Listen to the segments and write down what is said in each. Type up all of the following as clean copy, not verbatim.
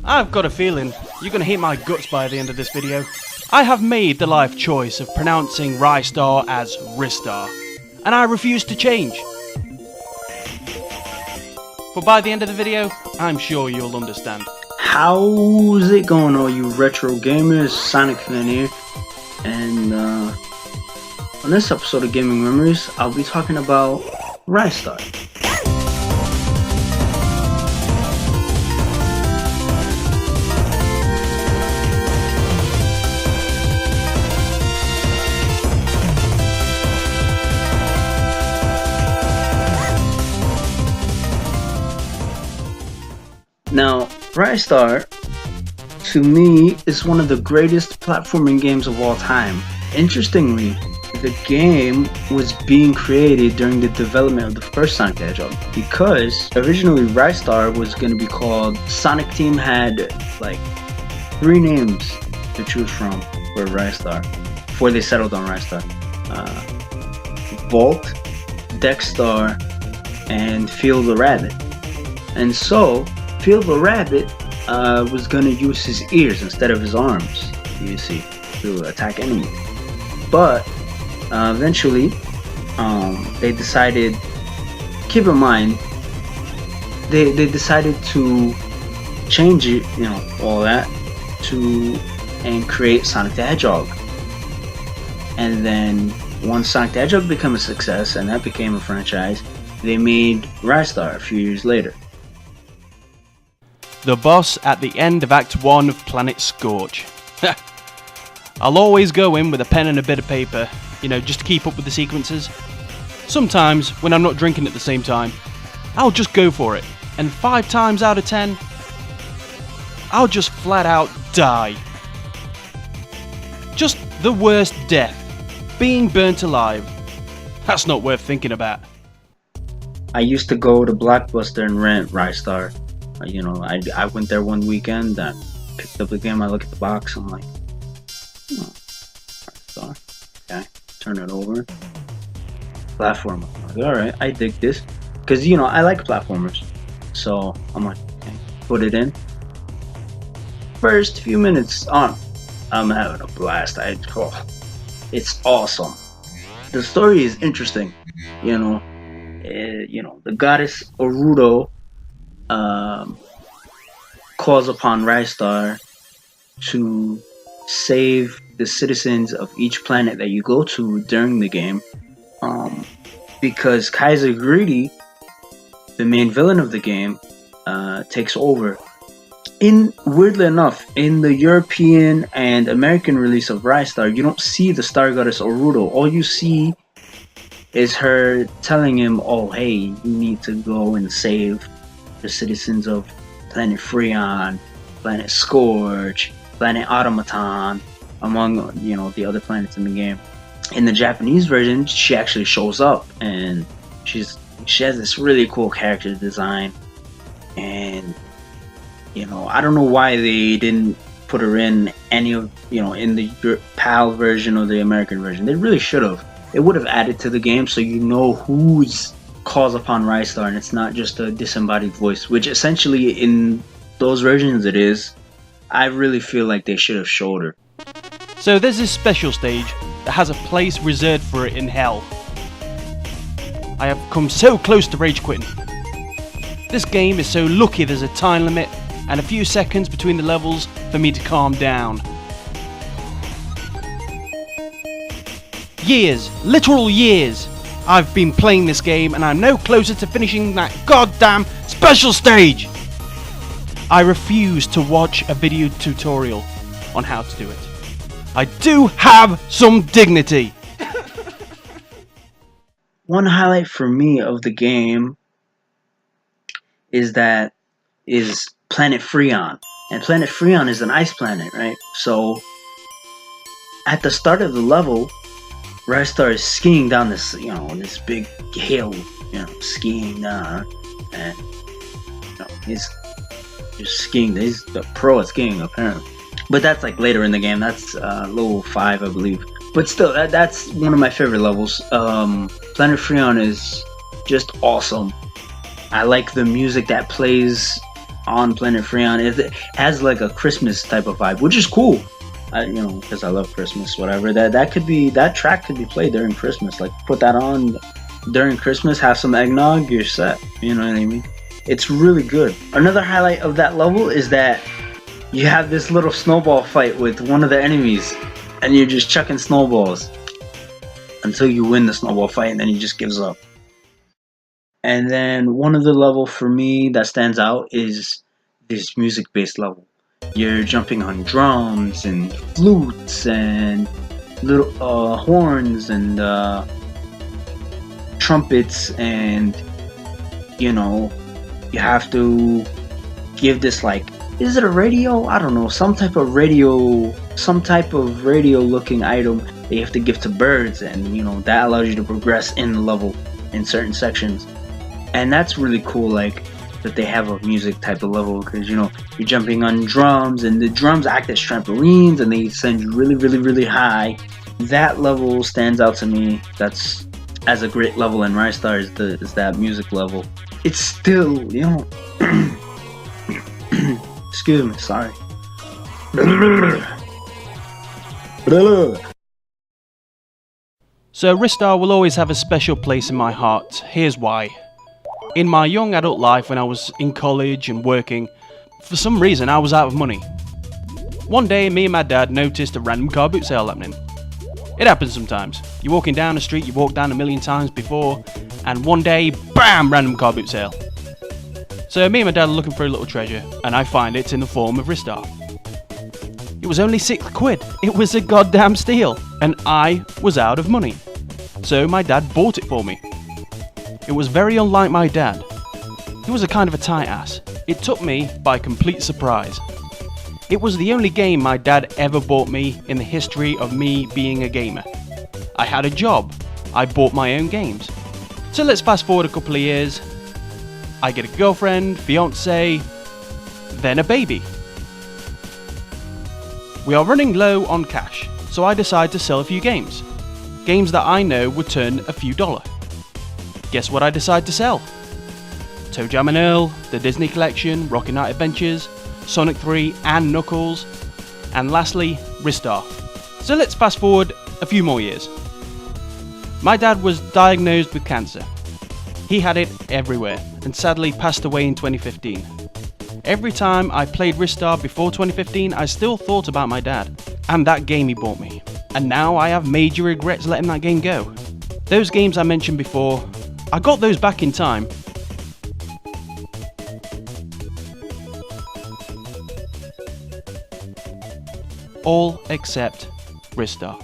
I've got a feeling you're going to hate my guts by the end of this video. I have made the life choice of pronouncing Ristar as Ristar, and I refuse to change. But by the end of the video, I'm sure you'll understand. How's it going, all you retro gamers? Sonicfan here, and on this episode of Gaming Memories, I'll be talking about Ristar. Now, Ristar, to me, is one of the greatest platforming games of all time. Interestingly, the game was being created during the development of the first Sonic the Hedgehog, because originally Ristar was going to be called, Sonic Team had like 3 names to choose from for Ristar before they settled on Ristar. Volt, Dexstar, and Field the Rabbit. And so Field the Rabbit was going to use his ears instead of his arms, you see, to attack enemies. But eventually, they decided, keep in mind, they decided to change it, you know, all that, and create Sonic the Hedgehog. And then once Sonic the Hedgehog became a success, and that became a franchise, they made Ristar a few years later. The boss at the end of Act 1 of Planet Scorch. I'll always go in with a pen and a bit of paper, you know, just to keep up with the sequences. Sometimes, when I'm not drinking at the same time, I'll just go for it, and 5 times out of 10, I'll just flat out die. Just the worst death. Being burnt alive. That's not worth thinking about. I used to go to Blockbuster and rent Ristar. You know, I went there one weekend, I picked up the game, I look at the box, I'm like, oh, Ristar, okay, turn it over, platformer, I'm like, alright, I dig this, because, you know, I like platformers, so I'm like, okay, put it in. First few minutes on, I'm having a blast. It's awesome. The story is interesting, you know, the goddess Orudo calls upon Ristar to save the citizens of each planet that you go to during the game, because Kaiser Greedy, the main villain of the game, takes over. Weirdly enough, in the European and American release of Ristar, you don't see the Star Goddess Orudo. All you see is her telling him, oh hey, you need to go and save the citizens of Planet Freon, Planet Scorch, Planet Automaton, among, you know, the other planets in the game. In the Japanese version, she actually shows up, and she has this really cool character design, and, you know, I don't know why they didn't put her in any of, you know, in the PAL version or the American version. They really should have. It would have added to the game, so you know who's calls upon Ristar, and it's not just a disembodied voice, which essentially in those versions it is. I really feel like they should have showed her. So there's this special stage that has a place reserved for it in hell. I have come so close to rage quitting. This game is so lucky there's a time limit and a few seconds between the levels for me to calm down. Years, literal years, I've been playing this game, and I'm no closer to finishing that goddamn special stage! I refuse to watch a video tutorial on how to do it. I do have some dignity! One highlight for me of the game is Planet Freon. And Planet Freon is an ice planet, right? So, at the start of the level, Ristar is skiing down this, you know, this big hill, you know, skiing down, and, you know, he's skiing. He's a pro at skiing, apparently. But that's like later in the game. That's level 5, I believe. But still, that's one of my favorite levels. Planet Freon is just awesome. I like the music that plays on Planet Freon. It has like a Christmas type of vibe, which is cool. Because I love Christmas, whatever. That track could be played during Christmas. Like put that on during Christmas, have some eggnog, you're set. You know what I mean? It's really good. Another highlight of that level is that you have this little snowball fight with one of the enemies, and you're just chucking snowballs until you win the snowball fight, and then he just gives up. And then one of the level for me that stands out is this music-based level. You're jumping on drums and flutes and little horns and trumpets, and you have to give this, like, is it a radio? I don't know, some type of radio looking item that you have to give to birds, and that allows you to progress in the level in certain sections. And that's really cool, like, that they have a music type of level, because you're jumping on drums, and the drums act as trampolines, and they send you really, really, really high. That level stands out to me. That's as a great level in Ristar is that music level. It's still, excuse me, sorry. So Ristar will always have a special place in my heart. Here's why. In my young adult life, when I was in college and working, for some reason I was out of money. One day, me and my dad noticed a random car boot sale happening. It happens sometimes. You're walking down the street you've walked down a million times before, and one day, BAM! Random car boot sale. So me and my dad are looking for a little treasure, and I find it in the form of Ristar. It was only £6. It was a goddamn steal, and I was out of money. So my dad bought it for me. It was very unlike my dad. He was a kind of a tight ass. It took me by complete surprise. It was the only game my dad ever bought me in the history of me being a gamer. I had a job. I bought my own games. So let's fast forward a couple of years. I get a girlfriend, fiance, then a baby. We are running low on cash, so I decide to sell a few games. Games that I know would turn a few $. Guess what I decide to sell? Toe Jam and Earl, the Disney Collection, Rocky Knight Adventures, Sonic 3 and Knuckles, and lastly, Ristar. So let's fast forward a few more years. My dad was diagnosed with cancer. He had it everywhere, and sadly passed away in 2015. Every time I played Ristar before 2015, I still thought about my dad, and that game he bought me. And now I have major regrets letting that game go. Those games I mentioned before, I got those back in time. All except Ristar.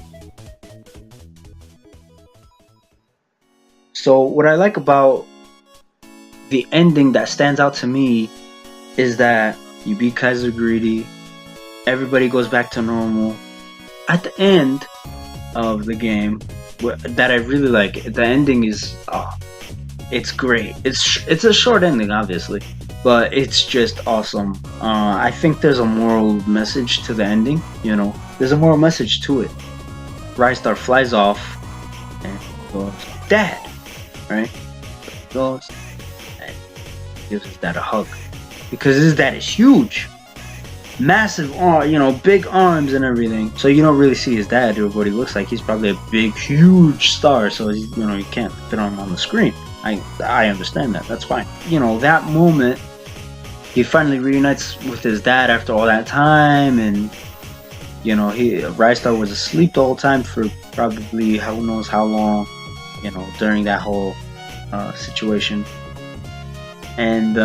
So what I like about the ending that stands out to me is that you beat Kaiser Greedy, everybody goes back to normal. At the end of the game, that I really like, the ending is, it's great. It's a short ending, obviously, but it's just awesome. I think there's a moral message to the ending. There's a moral message to it. Ristar flies off and goes, "Dad," right? Goes and gives his dad a hug, because his dad is huge, massive arm, big arms and everything. So you don't really see his dad or what he looks like. He's probably a big, huge star, so you can't fit him on the screen. I understand that. That's fine. That moment, he finally reunites with his dad after all that time, and Ristar was asleep the whole time for probably who knows how long, during that whole situation, and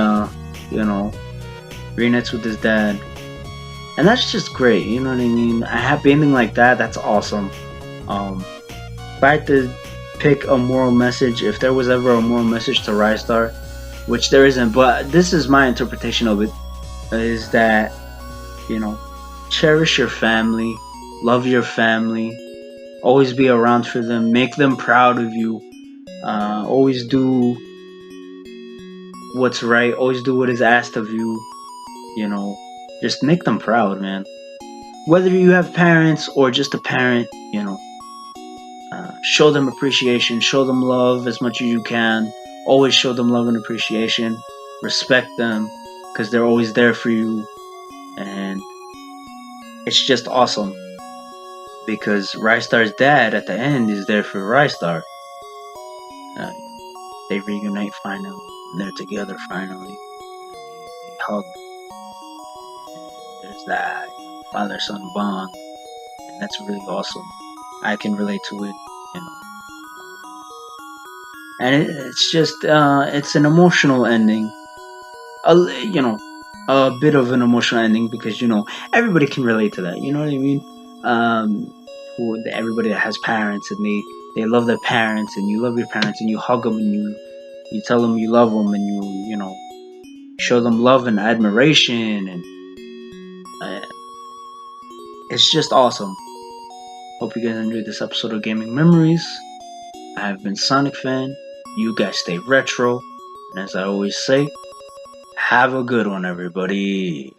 reunites with his dad, and that's just great. You know what I mean? A happy ending like that, that's awesome. If I had to pick a moral message, if there was ever a moral message to Ristar, which there isn't, but this is my interpretation of it, is that cherish your family, love your family, always be around for them, make them proud of you, always do what's right, always do what is asked of you, just make them proud, man. Whether you have parents or just a parent, show them appreciation, show them love as much as you can, always show them love and appreciation, respect them, because they're always there for you, and it's just awesome because Ristar's dad at the end is there for Ristar. Uh, they reunite finally. They're together finally. They hug. There's that father-son bond, and that's really awesome. I can relate to it, you know. And it's just it's an emotional ending. You know, a bit of an emotional ending because everybody can relate to that. You know what I mean? Everybody that has parents and they love their parents, and you love your parents, and you hug them, and you tell them you love them, and you know show them love and admiration, and it's just awesome. Hope you guys enjoyed this episode of Gaming Memories. I have been Sonicfan. You guys stay retro, and as I always say, have a good one, everybody.